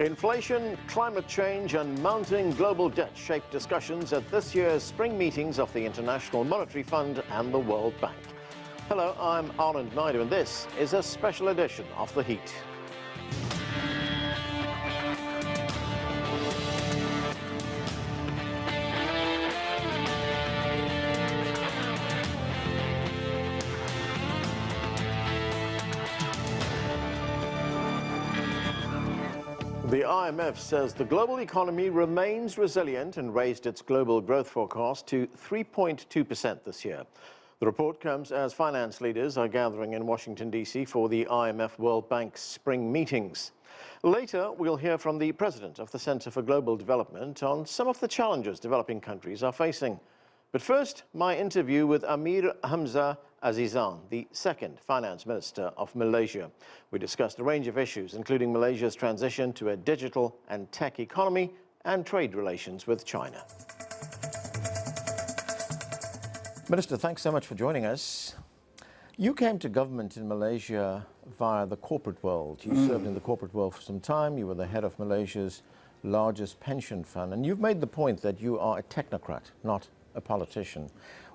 Inflation, climate change and mounting global debt shape discussions at this year's spring meetings of the International Monetary Fund and the World Bank. Hello, I'm Ahmed and this is a special edition of The Heat. The IMF says the global economy remains resilient and raised its global growth forecast to 3.2% this year. The report comes as finance leaders are gathering in Washington, D.C. for the IMF-World Bank spring meetings. Later, we'll hear from the president of the Center for Global Development on some of the challenges developing countries are facing. But first, my interview with Amir Hamzah Azizan, the second finance minister of Malaysia. We discussed a range of issues, including Malaysia's transition to a digital and tech economy and trade relations with China. Minister, thanks so much for joining us. You came to government in Malaysia via the corporate world. You served in the corporate world for some time. You were the head of Malaysia's largest pension fund. And you've made the point that you are a technocrat, not a politician.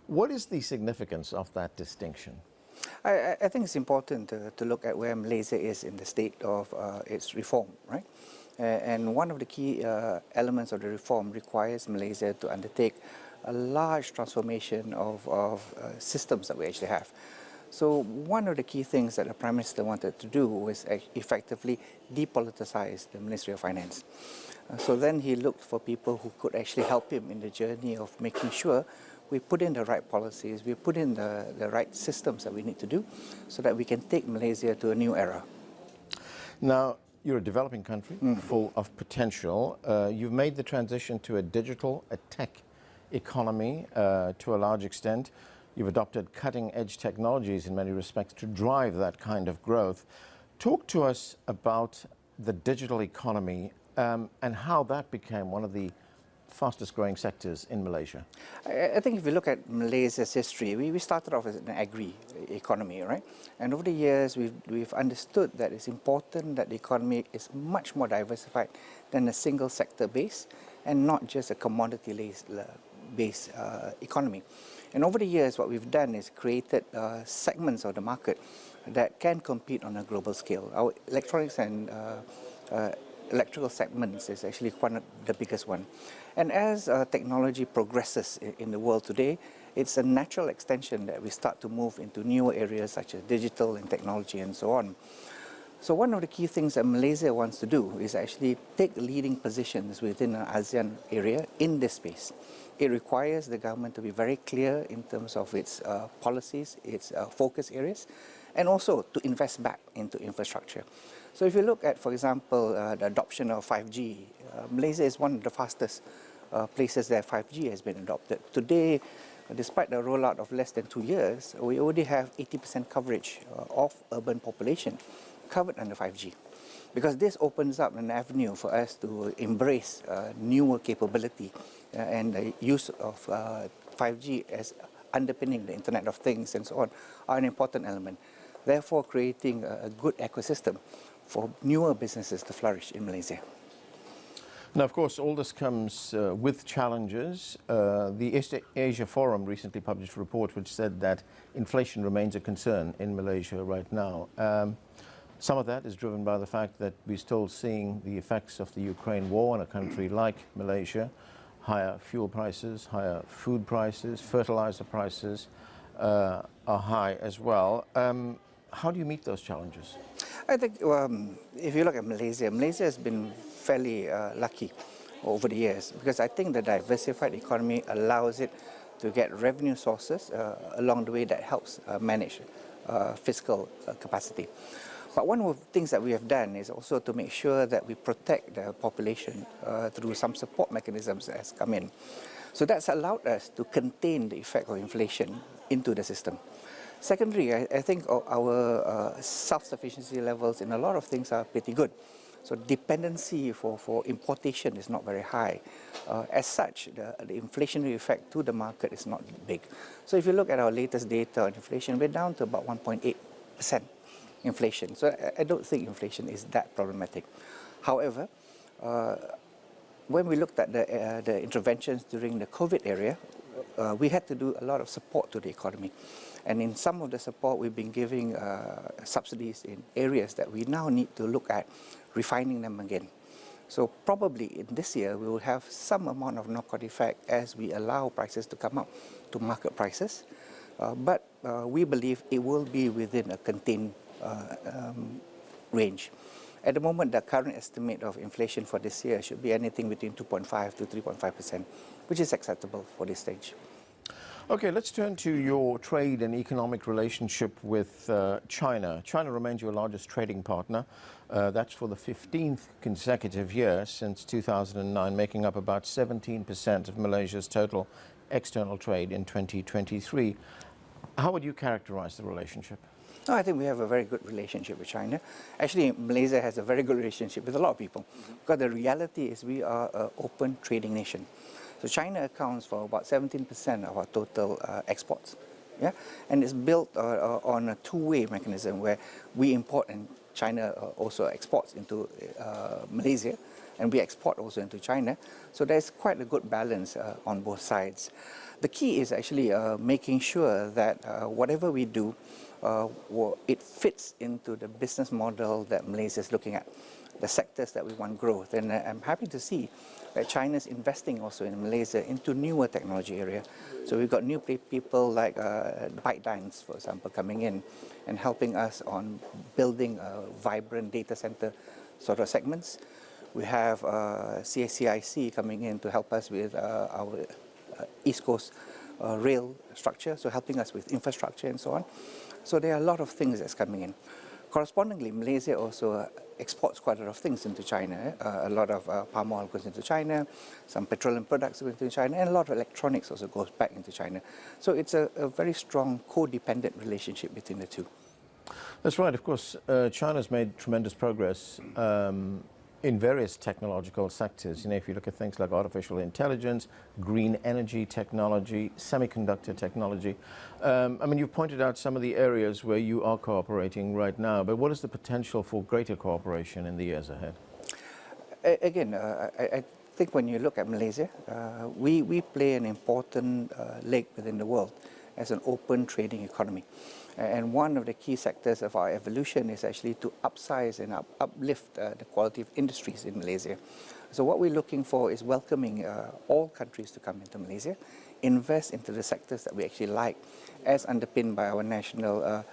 What is the significance of that distinction? I think it's important to look at where Malaysia is in the state of its reform, right? And one of the key elements of the reform requires Malaysia to undertake a large transformation of systems that we actually have. So one of the key things that the Prime Minister wanted to do was effectively depoliticize the Ministry of Finance. So then he looked for people who could actually help him in the journey of making sure we put in the right policies, we put in the right systems that we need to do so that we can take Malaysia to a new era. Now, you're a developing country full of potential. You've made the transition to a digital, a tech economy to a large extent. You've adopted cutting-edge technologies in many respects to drive that kind of growth. Talk to us about the digital economy and how that became one of the fastest growing sectors in Malaysia. I think if you look at Malaysia's history, we started off as an agri economy, right? And over the years, we've understood that it's important that the economy is much more diversified than a single sector base and not just a commodity-based economy. And over the years, what we've done is created segments of the market that can compete on a global scale. Our electronics and electrical segments is actually one of the biggest one. And as technology progresses in the world today, it's a natural extension that we start to move into newer areas such as digital and technology and so on. So one of the key things that Malaysia wants to do is actually take leading positions within the ASEAN area in this space. It requires the government to be very clear in terms of its policies, its focus areas, and also to invest back into infrastructure. So if you look at, for example, the adoption of 5G, Malaysia is one of the fastest places that 5G has been adopted. Today, despite the rollout of less than 2 years, we already have 80% coverage of urban population covered under 5G. Because this opens up an avenue for us to embrace newer capability and the use of 5G as underpinning the Internet of Things and so on are an important element. Therefore, creating a good ecosystem for newer businesses to flourish in Malaysia. Now, of course, all this comes with challenges. The East Asia Forum recently published a report which said that inflation remains a concern in Malaysia right now. Some of that is driven by the fact that we're still seeing the effects of the Ukraine war in a country like Malaysia. Higher fuel prices, higher food prices, fertilizer prices are high as well. How do you meet those challenges? I think if you look at Malaysia, Malaysia has been fairly lucky over the years because I think the diversified economy allows it to get revenue sources along the way that helps manage fiscal capacity. But one of the things that we have done is also to make sure that we protect the population through some support mechanisms that has come in. So that's allowed us to contain the effect of inflation into the system. Secondly, I think our self-sufficiency levels in a lot of things are pretty good. So dependency for importation is not very high. As such, the inflationary effect to the market is not big. So if you look at our latest data on inflation, we're down to about 1.8% inflation. So I don't think inflation is that problematic. However, When we looked at the interventions during the COVID area, we had to do a lot of support to the economy. And in some of the support, we've been giving subsidies in areas that we now need to look at refining them again. So probably in this year, we will have some amount of knock-on effect as we allow prices to come up to market prices. But we believe it will be within a contained range. At the moment, the current estimate of inflation for this year should be anything between 2.5 to 3.5%, which is acceptable for this stage. Okay, let's turn to your trade and economic relationship with China. China remains your largest trading partner. That's for the 15th consecutive year since 2009, making up about 17% of Malaysia's total external trade in 2023. How would you characterize the relationship? No, I think we have a very good relationship with China. Actually, Malaysia has a very good relationship with a lot of people, because the reality is we are an open trading nation. So China accounts for about 17% of our total exports, yeah? And it's built on a two-way mechanism where we import and China also exports into Malaysia, and we export also into China. So there's quite a good balance on both sides. The key is actually making sure that whatever we do, it fits into the business model that Malaysia is looking at, the sectors that we want growth. And I'm happy to see that China is investing also in Malaysia into newer technology area. So we've got new people like ByteDance, for example, coming in and helping us on building a vibrant data center sort of segments. We have CCIC coming in to help us with our East Coast rail structure, so helping us with infrastructure and so on. So there are a lot of things that's coming in. Correspondingly, Malaysia also exports quite a lot of things into China. A lot of palm oil goes into China, some petroleum products go into China, and a lot of electronics also goes back into China. So it's a very strong codependent relationship between the two. That's right. Of course, China's made tremendous progress in various technological sectors. You know, if you look at things like artificial intelligence, green energy technology, semiconductor technology. I mean, you've pointed out some of the areas where you are cooperating right now, but what is the potential for greater cooperation in the years ahead? Again, I think when you look at Malaysia, we play an important leg within the world as an open trading economy. And one of the key sectors of our evolution is actually to upsize and uplift the quality of industries in Malaysia. So what we're looking for is welcoming all countries to come into Malaysia, invest into the sectors that we actually like, as underpinned by our national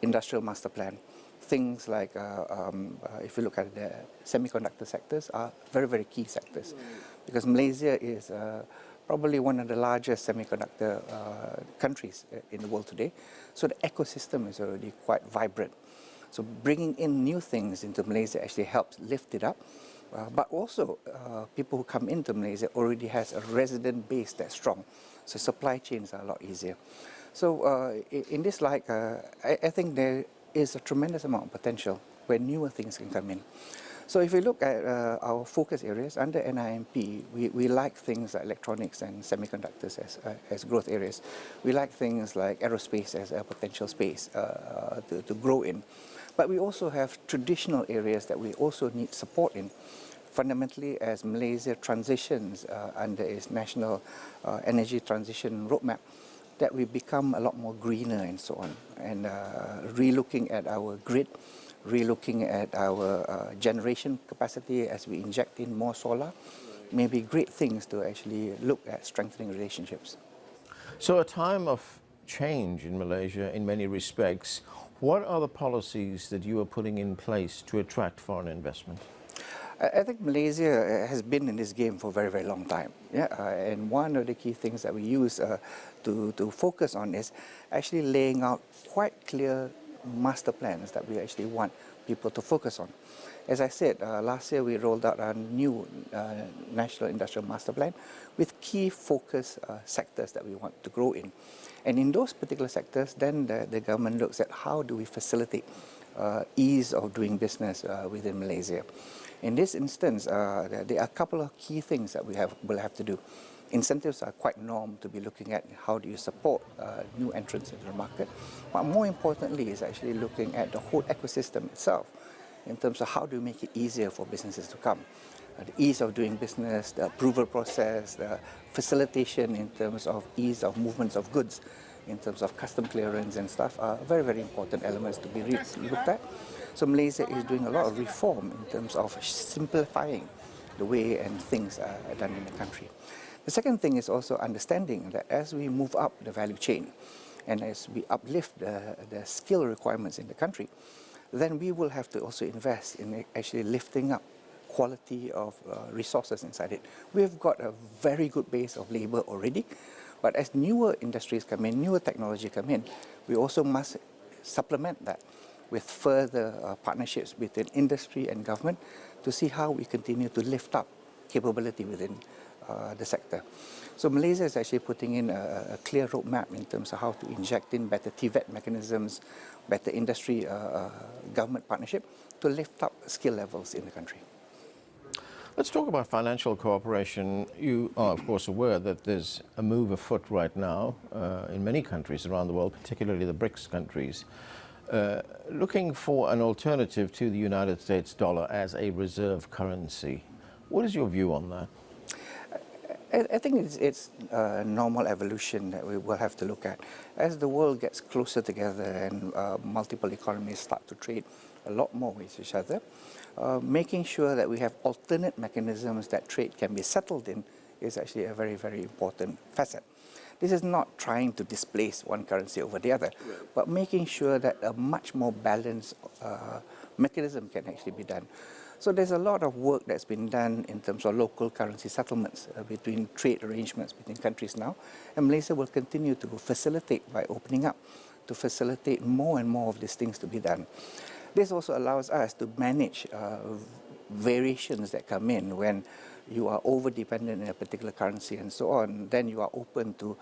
industrial master plan. Things like, if you look at the semiconductor sectors, are very, very key sectors. Because Malaysia is probably one of the largest semiconductor countries in the world today. So the ecosystem is already quite vibrant. So bringing in new things into Malaysia actually helps lift it up. But also, people who come into Malaysia already has a resident base that's strong. So supply chains are a lot easier. So in this light, I think there is a tremendous amount of potential where newer things can come in. So if we look at our focus areas under NIMP, we like things like electronics and semiconductors as growth areas. We like things like aerospace as a potential space to grow in. But we also have traditional areas that we also need support in. Fundamentally, as Malaysia transitions under its national energy transition roadmap, that we become a lot more greener and so on. And re-looking at our grid, re-looking at our generation capacity as we inject in more solar, may be great things to actually look at strengthening relationships. So a time of change in Malaysia in many respects. What are the policies that you are putting in place to attract foreign investment? I think Malaysia has been in this game for a very, very long time. Yeah? And one of the key things that we use to focus on is actually laying out quite clear master plans that we actually want people to focus on. As I said, last year we rolled out a new National Industrial Master Plan with key focus sectors that we want to grow in. And in those particular sectors, then the government looks at how do we facilitate ease of doing business within Malaysia. In this instance, there are a couple of key things that will have to do. Incentives are quite norm to be looking at how do you support new entrants into the market. But more importantly is actually looking at the whole ecosystem itself in terms of how do you make it easier for businesses to come. The ease of doing business, the approval process, the facilitation in terms of ease of movements of goods, in terms of custom clearance and stuff are very, very important elements to be looked at. So Malaysia is doing a lot of reform in terms of simplifying the way and things are done in the country. The second thing is also understanding that as we move up the value chain and as we uplift the skill requirements in the country, then we will have to also invest in actually lifting up quality of resources inside it. We've got a very good base of labor already, but as newer industries come in, newer technology come in, we also must supplement that with further partnerships between industry and government to see how we continue to lift up capability within the sector. So Malaysia is actually putting in a clear roadmap in terms of how to inject in better TVET mechanisms, better industry government partnership to lift up skill levels in the country. Let's talk about financial cooperation. You are, of course, aware that there's a move afoot right now in many countries around the world, particularly the BRICS countries, looking for an alternative to the United States dollar as a reserve currency. What is your view on that? I think it's a normal evolution that we will have to look at. As the world gets closer together and multiple economies start to trade a lot more with each other, making sure that we have alternate mechanisms that trade can be settled in is actually a very, very important facet. This is not trying to displace one currency over the other, but making sure that a much more balanced mechanism can actually be done. So there's a lot of work that's been done in terms of local currency settlements between trade arrangements between countries now, and Malaysia will continue to facilitate by opening up to facilitate more and more of these things to be done. This also allows us to manage variations that come in when you are over-dependent in a particular currency and so on. Then you are open to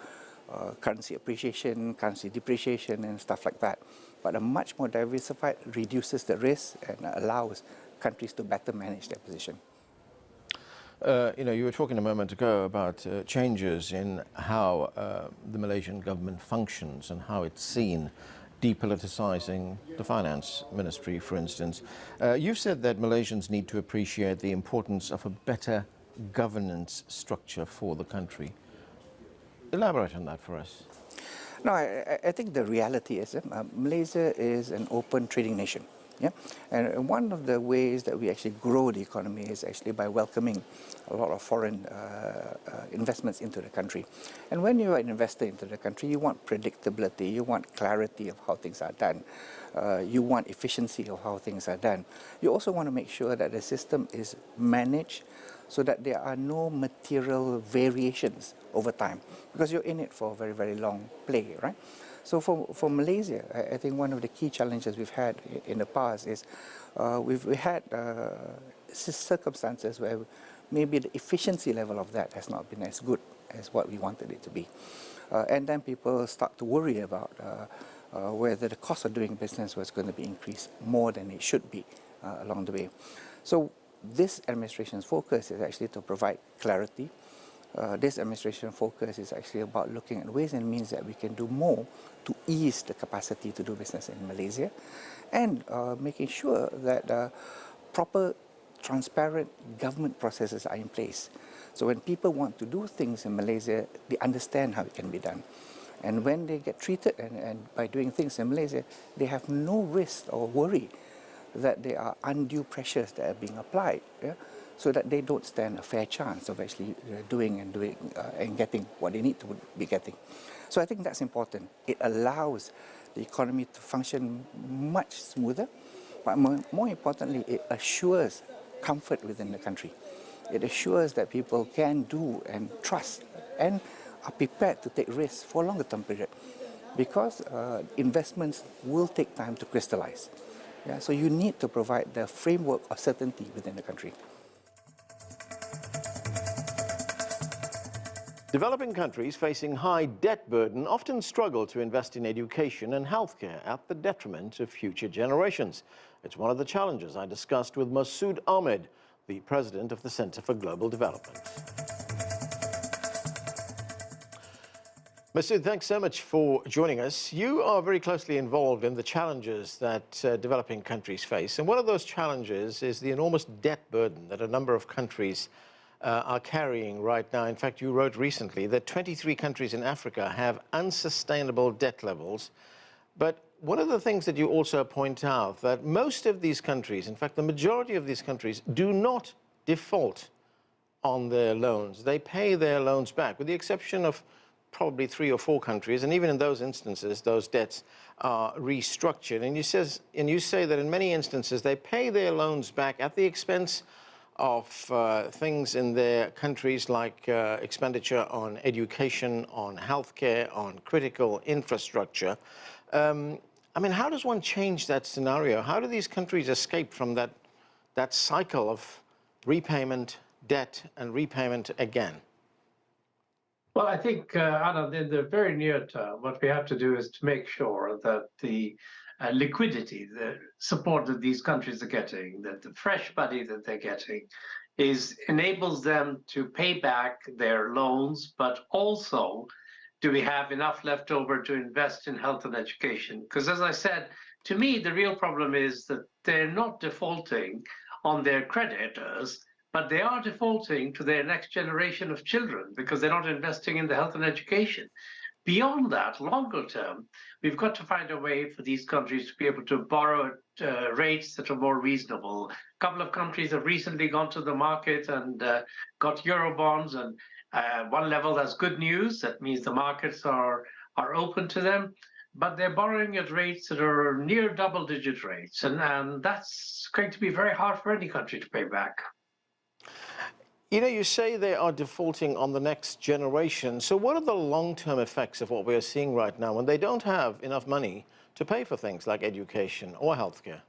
currency appreciation, currency depreciation and stuff like that. But a much more diversified reduces the risk and allows countries to better manage their position. You were talking a moment ago about changes in how the Malaysian government functions and how it's seen, depoliticizing the finance ministry, for instance. You've said that Malaysians need to appreciate the importance of a better governance structure for the country. Elaborate on that for us. No, I think the reality is Malaysia is an open trading nation. Yeah? And one of the ways that we actually grow the economy is actually by welcoming a lot of foreign investments into the country. And when you're an investor into the country, you want predictability, you want clarity of how things are done, you want efficiency of how things are done. You also want to make sure that the system is managed so that there are no material variations over time, because you're in it for a very, very long play, right? So for Malaysia, I think one of the key challenges we've had in the past is we've had circumstances where maybe the efficiency level of that has not been as good as what we wanted it to be. And then people start to worry about whether the cost of doing business was going to be increased more than it should be along the way. So this administration's focus is actually to provide clarity. This administration focus is actually about looking at ways and means that we can do more to ease the capacity to do business in Malaysia, and making sure that proper, transparent government processes are in place. So when people want to do things in Malaysia, they understand how it can be done. And when they get treated and by doing things in Malaysia, they have no risk or worry that there are undue pressures that are being applied. Yeah? So that they don't stand a fair chance of actually doing and getting what they need to be getting. So I think that's important. It allows the economy to function much smoother, but more importantly, it assures comfort within the country. It assures that people can do and trust and are prepared to take risks for a longer term period, because investments will take time to crystallize. Yeah? So you need to provide the framework of certainty within the country. Developing countries facing high debt burden often struggle to invest in education and healthcare at the detriment of future generations. It's one of the challenges I discussed with Masood Ahmed, the president of the Center for Global Development. Masood, thanks so much for joining us. You are very closely involved in the challenges that developing countries face. And one of those challenges is the enormous debt burden that a number of countries are carrying right now. In fact, you wrote recently that 23 countries in Africa have unsustainable debt levels. But one of the things that you also point out that most of these countries, in fact, the majority of these countries, do not default on their loans. They pay their loans back, with the exception of probably 3 or 4 countries, and even in those instances, those debts are restructured. And you say that in many instances, they pay their loans back at the expense of things in their countries like expenditure on education, on healthcare, on critical infrastructure. I mean, how does one change that scenario? How do these countries escape from that cycle of repayment, debt, and repayment again? Well, I think, Anand, in the very near term, what we have to do is to make sure that the liquidity, the support that these countries are getting, that the fresh money that they're getting, enables them to pay back their loans, but also do we have enough left over to invest in health and education? Because as I said, to me, the real problem is that they're not defaulting on their creditors, but they are defaulting to their next generation of children because they're not investing in the health and education. Beyond that, longer term, we've got to find a way for these countries to be able to borrow at rates that are more reasonable. A couple of countries have recently gone to the market and got euro bonds, and one level, that's good news. That means the markets are open to them, but they're borrowing at rates that are near double-digit rates, and that's going to be very hard for any country to pay back. You know, you say they are defaulting on the next generation. So what are the long-term effects of what we're seeing right now when they don't have enough money to pay for things like education or healthcare?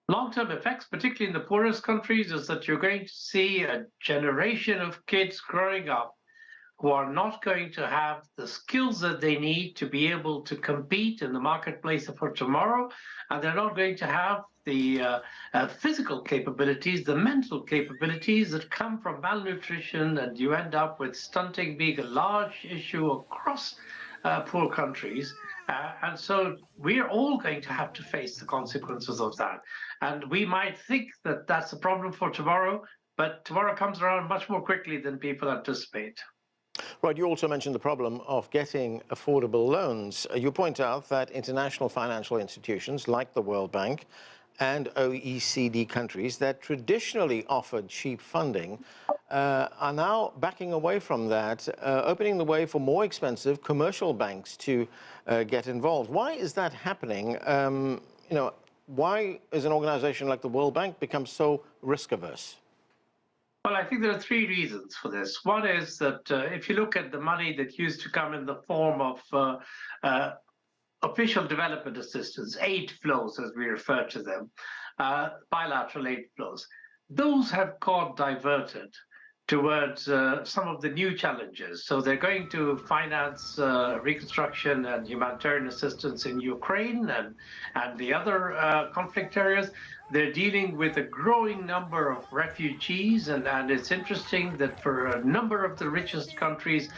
Long-term effects, particularly in the poorest countries, is that you're going to see a generation of kids growing up who are not going to have the skills that they need to be able to compete in the marketplace for tomorrow, and they're not going to have the physical capabilities, the mental capabilities that come from malnutrition, and you end up with stunting being a large issue across poor countries. And so we're all going to have to face the consequences of that. And we might think that that's a problem for tomorrow, but tomorrow comes around much more quickly than people anticipate. Right, you also mentioned the problem of getting affordable loans. You point out that international financial institutions like the World Bank and OECD countries that traditionally offered cheap funding are now backing away from that, opening the way for more expensive commercial banks to get involved. Why is that happening? You know, why is an organization like the World Bank become so risk averse? Well, I think there are 3 reasons for this. One is that if you look at the money that used to come in the form of official development assistance, aid flows, as we refer to them, bilateral aid flows, those have got diverted towards some of the new challenges. So they're going to finance reconstruction and humanitarian assistance in Ukraine and the other conflict areas. They're dealing with a growing number of refugees, and it's interesting that for a number of the richest countries,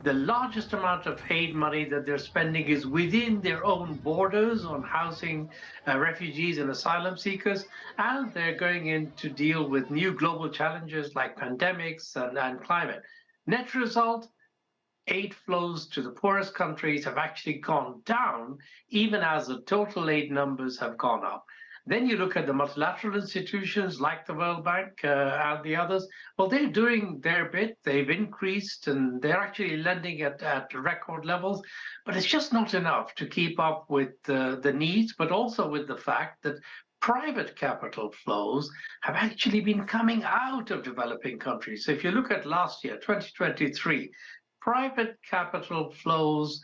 the largest amount of aid money that they're spending is within their own borders on housing refugees and asylum seekers, and they're going in to deal with new global challenges like pandemics and climate. Net result, aid flows to the poorest countries have actually gone down, even as the total aid numbers have gone up. Then you look at the multilateral institutions like the World Bank and the others. Well, they're doing their bit. They've increased and they're actually lending at record levels. But it's just not enough to keep up with the needs, but also with the fact that private capital flows have actually been coming out of developing countries. So if you look at last year, 2023, private capital flows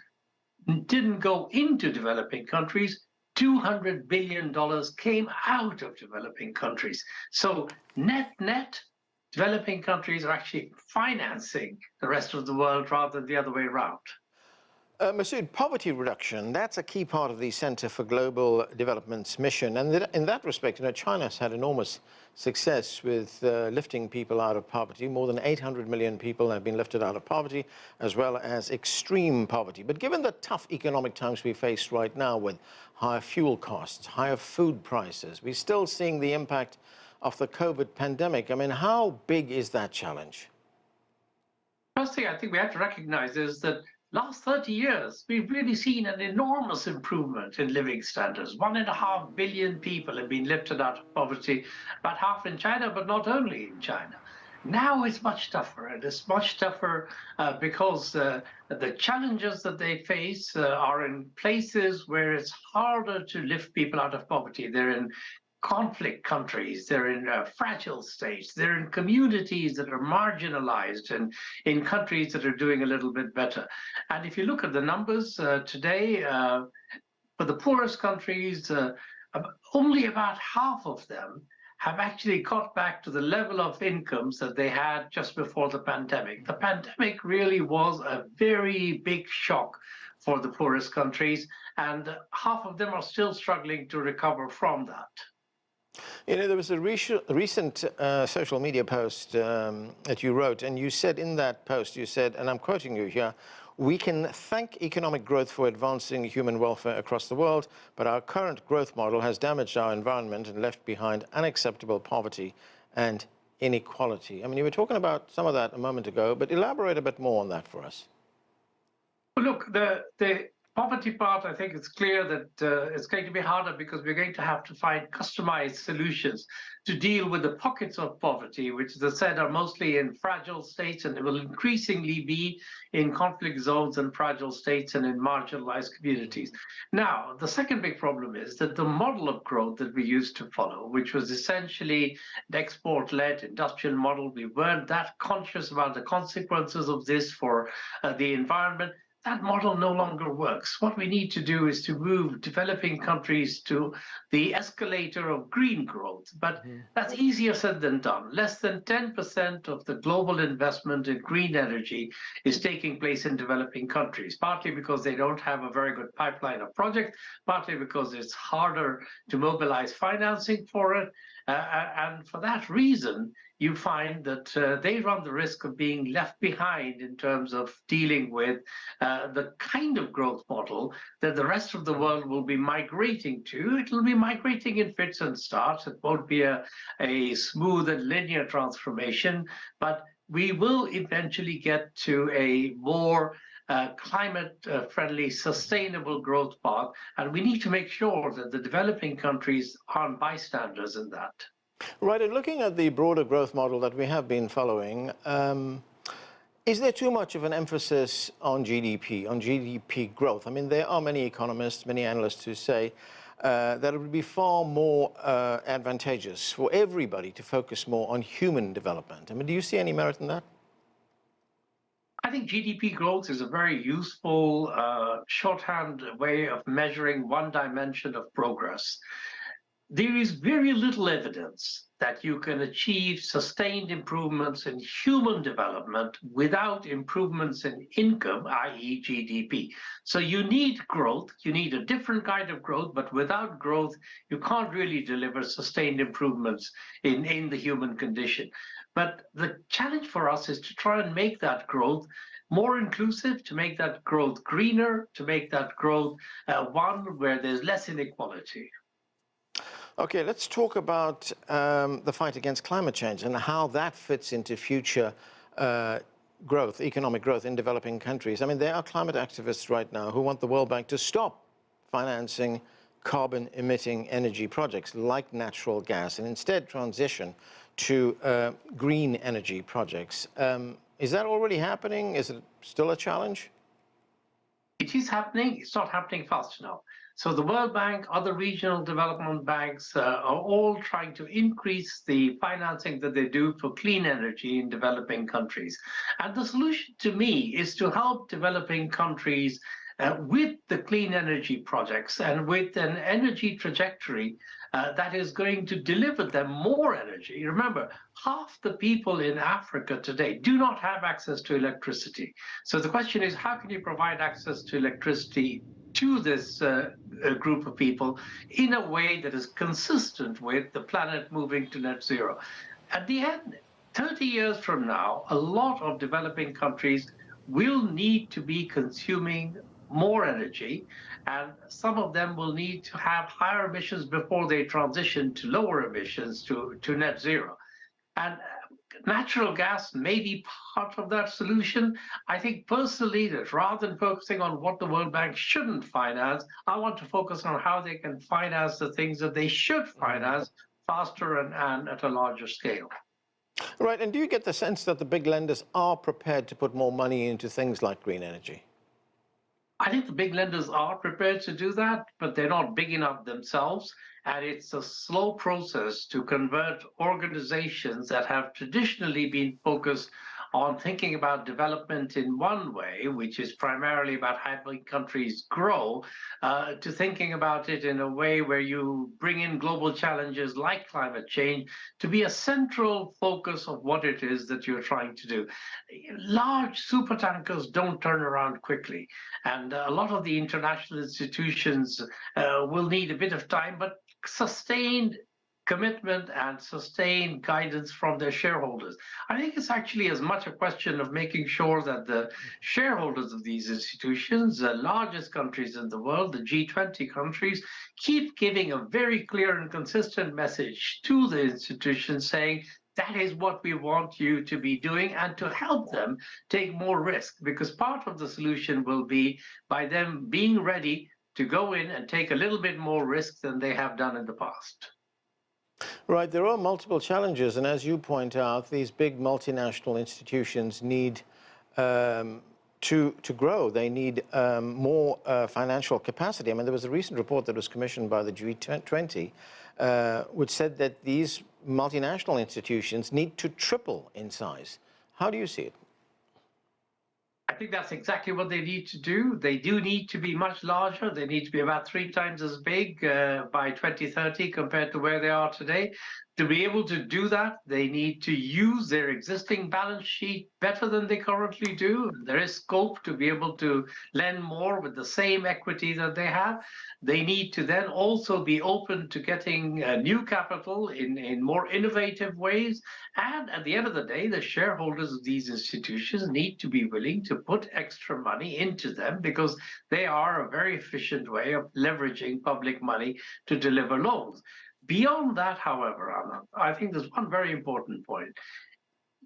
didn't go into developing countries. $200 billion came out of developing countries. So net, developing countries are actually financing the rest of the world rather than the other way around. Masood, poverty reduction, that's a key part of the Center for Global Development's mission. And in that respect, China's had enormous success with lifting people out of poverty. More than 800 million people have been lifted out of poverty, as well as extreme poverty. But given the tough economic times we face right now with higher fuel costs, higher food prices, we're still seeing the impact of the COVID pandemic. I mean, how big is that challenge? First thing I think we have to recognize is that last 30 years, we've really seen an enormous improvement in living standards. 1.5 billion people have been lifted out of poverty, about half in China, but not only in China. Now it's much tougher, and it's much tougher because the challenges that they face are in places where it's harder to lift people out of poverty. They're in conflict countries, they're in fragile states, they're in communities that are marginalized, and in countries that are doing a little bit better. And if you look at the numbers today, for the poorest countries, only about half of them have actually got back to the level of incomes that they had just before the pandemic. The pandemic really was a very big shock for the poorest countries, and half of them are still struggling to recover from that. There was a recent social media post that you wrote, and you said in that post, you said, and I'm quoting you here, "We can thank economic growth for advancing human welfare across the world, but our current growth model has damaged our environment and left behind unacceptable poverty and inequality." I mean, you were talking about some of that a moment ago, but elaborate a bit more on that for us. Well, look, the poverty part, I think it's clear that it's going to be harder because we're going to have to find customized solutions to deal with the pockets of poverty, which, as I said, are mostly in fragile states, and it will increasingly be in conflict zones and fragile states and in marginalized communities. Now, the second big problem is that the model of growth that we used to follow, which was essentially an export-led industrial model, we weren't that conscious about the consequences of this for the environment. That model no longer works. What we need to do is to move developing countries to the escalator of green growth. But that's easier said than done. Less than 10% of the global investment in green energy is taking place in developing countries, partly because they don't have a very good pipeline of projects, partly because it's harder to mobilize financing for it. And for that reason, you find that they run the risk of being left behind in terms of dealing with the kind of growth model that the rest of the world will be migrating to. It will be migrating in fits and starts. It won't be a smooth and linear transformation, but we will eventually get to a more climate-friendly, sustainable growth path, and we need to make sure that the developing countries aren't bystanders in that. Right, and looking at the broader growth model that we have been following, is there too much of an emphasis on GDP growth? I mean, there are many economists, many analysts who say that it would be far more advantageous for everybody to focus more on human development. I mean, do you see any merit in that? I think GDP growth is a very useful shorthand way of measuring one dimension of progress. There is very little evidence that you can achieve sustained improvements in human development without improvements in income, i.e. GDP. So you need growth, you need a different kind of growth, but without growth, you can't really deliver sustained improvements in the human condition. But the challenge for us is to try and make that growth more inclusive, to make that growth greener, to make that growth one where there's less inequality. Okay, let's talk about the fight against climate change and how that fits into future growth, economic growth in developing countries. I mean, there are climate activists right now who want the World Bank to stop financing carbon-emitting energy projects like natural gas and instead transition to green energy projects. Is that already happening? Is it still a challenge? It is happening. It's not happening fast enough. So the World Bank, other regional development banks are all trying to increase the financing that they do for clean energy in developing countries. And the solution to me is to help developing countries with the clean energy projects and with an energy trajectory that is going to deliver them more energy. Remember, half the people in Africa today do not have access to electricity. So the question is, how can you provide access to electricity to this group of people in a way that is consistent with the planet moving to net zero? At the end, 30 years from now, a lot of developing countries will need to be consuming more energy, and some of them will need to have higher emissions before they transition to lower emissions to net zero. And natural gas may be part of that solution. I think personally that rather than focusing on what the World Bank shouldn't finance, I want to focus on how they can finance the things that they should finance faster and at a larger scale. Right, and do you get the sense that the big lenders are prepared to put more money into things like green energy? I think the big lenders are prepared to do that, but they're not big enough themselves. And it's a slow process to convert organizations that have traditionally been focused on thinking about development in one way, which is primarily about helping countries grow, to thinking about it in a way where you bring in global challenges like climate change to be a central focus of what it is that you're trying to do. Large supertankers don't turn around quickly, and a lot of the international institutions will need a bit of time, but sustained commitment and sustained guidance from their shareholders. I think it's actually as much a question of making sure that the shareholders of these institutions, the largest countries in the world, the G20 countries, keep giving a very clear and consistent message to the institutions saying, that is what we want you to be doing, and to help them take more risk, because part of the solution will be by them being ready to go in and take a little bit more risk than they have done in the past. Right, there are multiple challenges, and as you point out, these big multinational institutions need to grow. They need more financial capacity. I mean, there was a recent report that was commissioned by the G20, which said that these multinational institutions need to triple in size. How do you see it? I think that's exactly what they need to do. They do need to be much larger. They need to be about 3 times as big by 2030 compared to where they are today. To be able to do that, they need to use their existing balance sheet better than they currently do. There is scope to be able to lend more with the same equity that they have. They need to then also be open to getting new capital in more innovative ways. And at the end of the day, the shareholders of these institutions need to be willing to put extra money into them, because they are a very efficient way of leveraging public money to deliver loans. Beyond that, however, Ahmed, I think there's one very important point.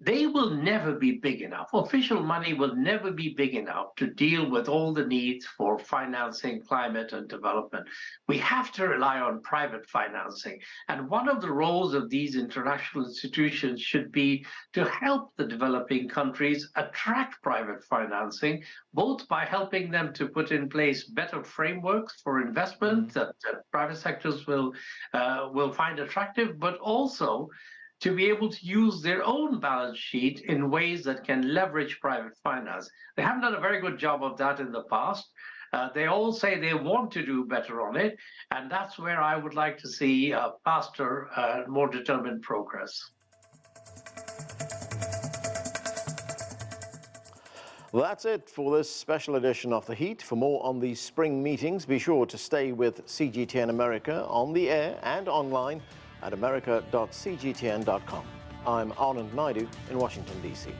They will never be big enough. Official money will never be big enough to deal with all the needs for financing climate and development. We have to rely on private financing. And one of the roles of these international institutions should be to help the developing countries attract private financing, both by helping them to put in place better frameworks for investment that private sectors will find attractive, but also to be able to use their own balance sheet in ways that can leverage private finance. They haven't done a very good job of that in the past. They all say they want to do better on it, and that's where I would like to see faster, more determined progress. Well, that's it for this special edition of The Heat. For more on these spring meetings, be sure to stay with CGTN America on the air and online at america.cgtn.com. I'm Anand Naidu in Washington, D.C.